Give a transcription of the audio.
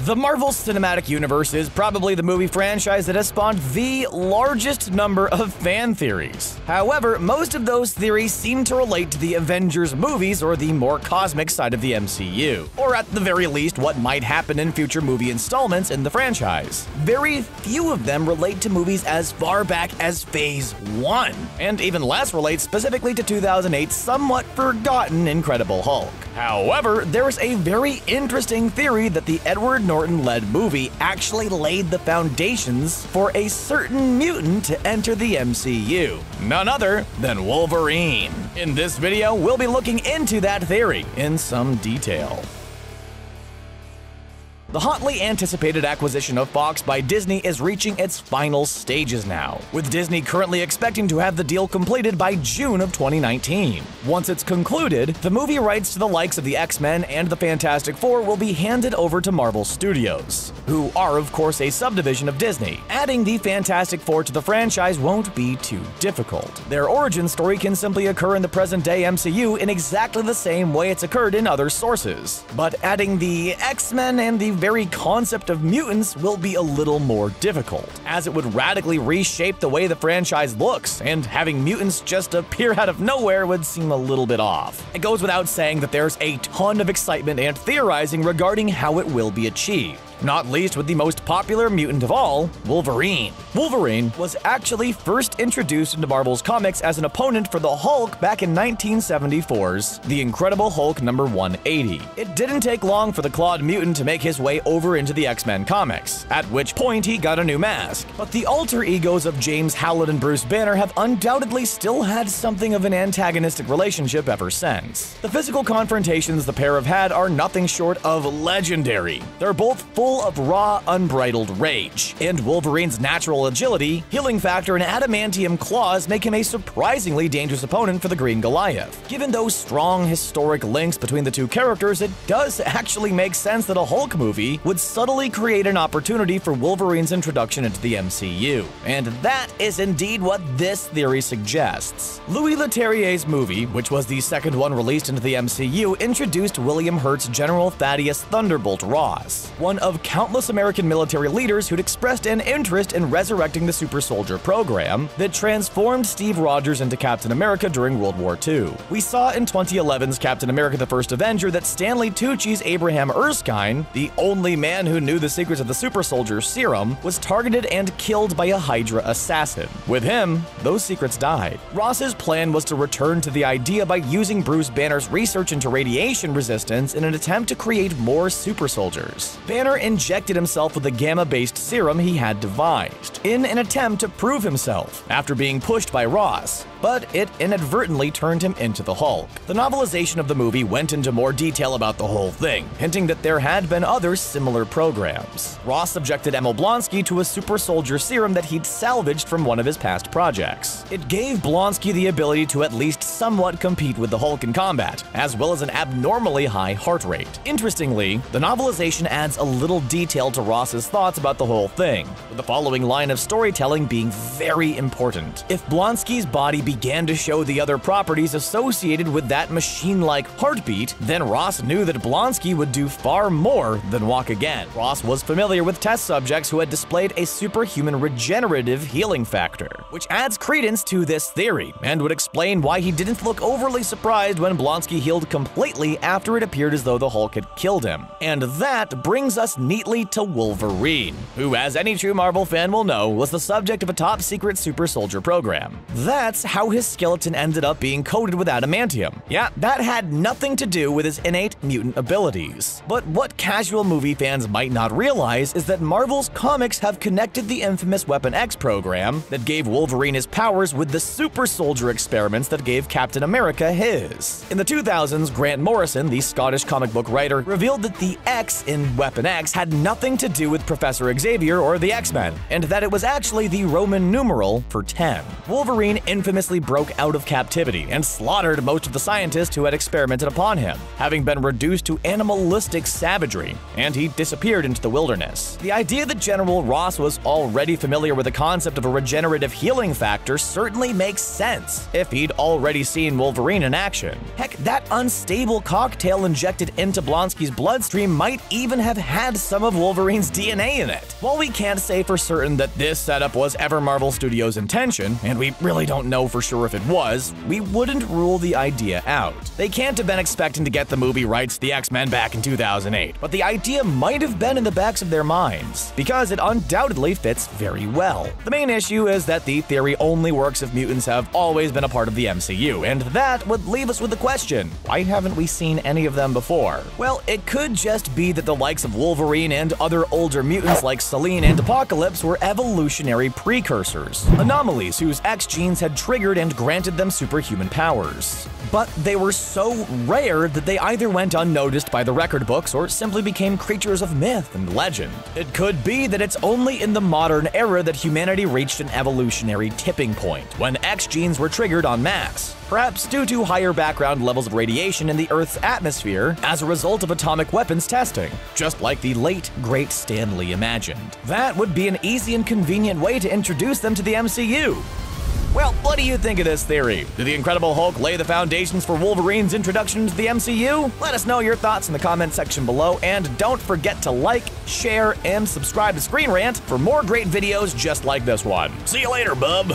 The Marvel Cinematic Universe is probably the movie franchise that has spawned the largest number of fan theories. However, most of those theories seem to relate to the Avengers movies or the more cosmic side of the MCU, or at the very least what might happen in future movie installments in the franchise. Very few of them relate to movies as far back as Phase 1, and even less relate specifically to 2008's somewhat forgotten Incredible Hulk. However, there's a very interesting theory that the Edward Norton-led movie actually laid the foundations for a certain mutant to enter the MCU, none other than Wolverine. In this video, we'll be looking into that theory in some detail. The hotly anticipated acquisition of Fox by Disney is reaching its final stages now, with Disney currently expecting to have the deal completed by June of 2019. Once it's concluded, the movie rights to the likes of the X-Men and the Fantastic Four will be handed over to Marvel Studios, who are of course a subdivision of Disney. Adding the Fantastic Four to the franchise won't be too difficult. Their origin story can simply occur in the present-day MCU in exactly the same way it's occurred in other sources. But adding the X-Men and the very concept of mutants will be a little more difficult, as it would radically reshape the way the franchise looks, and having mutants just appear out of nowhere would seem a little bit off. It goes without saying that there's a ton of excitement and theorizing regarding how it will be achieved, not least with the most popular mutant of all, Wolverine. Wolverine was actually first introduced into Marvel's comics as an opponent for the Hulk back in 1974's The Incredible Hulk number 180. It didn't take long for the clawed mutant to make his way over into the X-Men comics, at which point he got a new mask. But the alter egos of James Howlett and Bruce Banner have undoubtedly still had something of an antagonistic relationship ever since. The physical confrontations the pair have had are nothing short of legendary. They're both full of raw, unbridled rage, and Wolverine's natural agility, healing factor, and adamantium claws make him a surprisingly dangerous opponent for the Green Goliath. Given those strong historic links between the two characters, it does actually make sense that a Hulk movie would subtly create an opportunity for Wolverine's introduction into the MCU, and that is indeed what this theory suggests. Louis Leterrier's movie, which was the second one released into the MCU, introduced William Hurt's General Thaddeus Thunderbolt Ross, one of countless American military leaders who'd expressed an interest in resurrecting the Super Soldier program that transformed Steve Rogers into Captain America during World War II. We saw in 2011's Captain America: The First Avenger that Stanley Tucci's Abraham Erskine, the only man who knew the secrets of the Super Soldier serum, was targeted and killed by a Hydra assassin. With him, those secrets died. Ross's plan was to return to the idea by using Bruce Banner's research into radiation resistance in an attempt to create more super soldiers. Banner injected himself with the gamma-based serum he had devised, in an attempt to prove himself, after being pushed by Ross, but it inadvertently turned him into the Hulk. The novelization of the movie went into more detail about the whole thing, hinting that there had been other similar programs. Ross subjected Emil Blonsky to a super soldier serum that he'd salvaged from one of his past projects. It gave Blonsky the ability to at least somewhat compete with the Hulk in combat, as well as an abnormally high heart rate. Interestingly, the novelization adds a little detail to Ross's thoughts about the whole thing, with the following line of storytelling being very important. If Blonsky's body began to show the other properties associated with that machine-like heartbeat, then Ross knew that Blonsky would do far more than walk again. Ross was familiar with test subjects who had displayed a superhuman regenerative healing factor, which adds credence to this theory, and would explain why he didn't look overly surprised when Blonsky healed completely after it appeared as though the Hulk had killed him. And that brings us neatly to Wolverine, who, as any true Marvel fan will know, was the subject of a top-secret super soldier program. That's how his skeleton ended up being coated with adamantium. Yeah, that had nothing to do with his innate mutant abilities. But what casual movie fans might not realize is that Marvel's comics have connected the infamous Weapon X program that gave Wolverine his powers with the super soldier experiments that gave Captain America his. In the 2000s, Grant Morrison, the Scottish comic book writer, revealed that the X in Weapon X had nothing to do with Professor Xavier or the X-Men, and that it was actually the Roman numeral for 10. Wolverine infamously broke out of captivity and slaughtered most of the scientists who had experimented upon him, having been reduced to animalistic savagery, and he disappeared into the wilderness. The idea that General Ross was already familiar with the concept of a regenerative healing factor certainly makes sense if he'd already seen Wolverine in action. Heck, that unstable cocktail injected into Blonsky's bloodstream might even have had some of Wolverine's DNA in it. While we can't say for certain that this setup was ever Marvel Studios' intention, and we really don't know for sure if it was, we wouldn't rule the idea out. They can't have been expecting to get the movie rights to the X-Men back in 2008, but the idea might have been in the backs of their minds, because it undoubtedly fits very well. The main issue is that the theory only works if mutants have always been a part of the MCU, and that would leave us with the question, why haven't we seen any of them before? Well, it could just be that the likes of Wolverine and other older mutants like Selene and Apocalypse were evolutionary precursors, anomalies whose X genes had triggered and granted them superhuman powers. But they were so rare that they either went unnoticed by the record books or simply became creatures of myth and legend. It could be that it's only in the modern era that humanity reached an evolutionary tipping point, when X genes were triggered en masse, perhaps due to higher background levels of radiation in the Earth's atmosphere as a result of atomic weapons testing, just like the late, great Stan Lee imagined. That would be an easy and convenient way to introduce them to the MCU. Well, what do you think of this theory? Did the Incredible Hulk lay the foundations for Wolverine's introduction to the MCU? Let us know your thoughts in the comment section below, and don't forget to like, share, and subscribe to Screen Rant for more great videos just like this one. See you later, bub!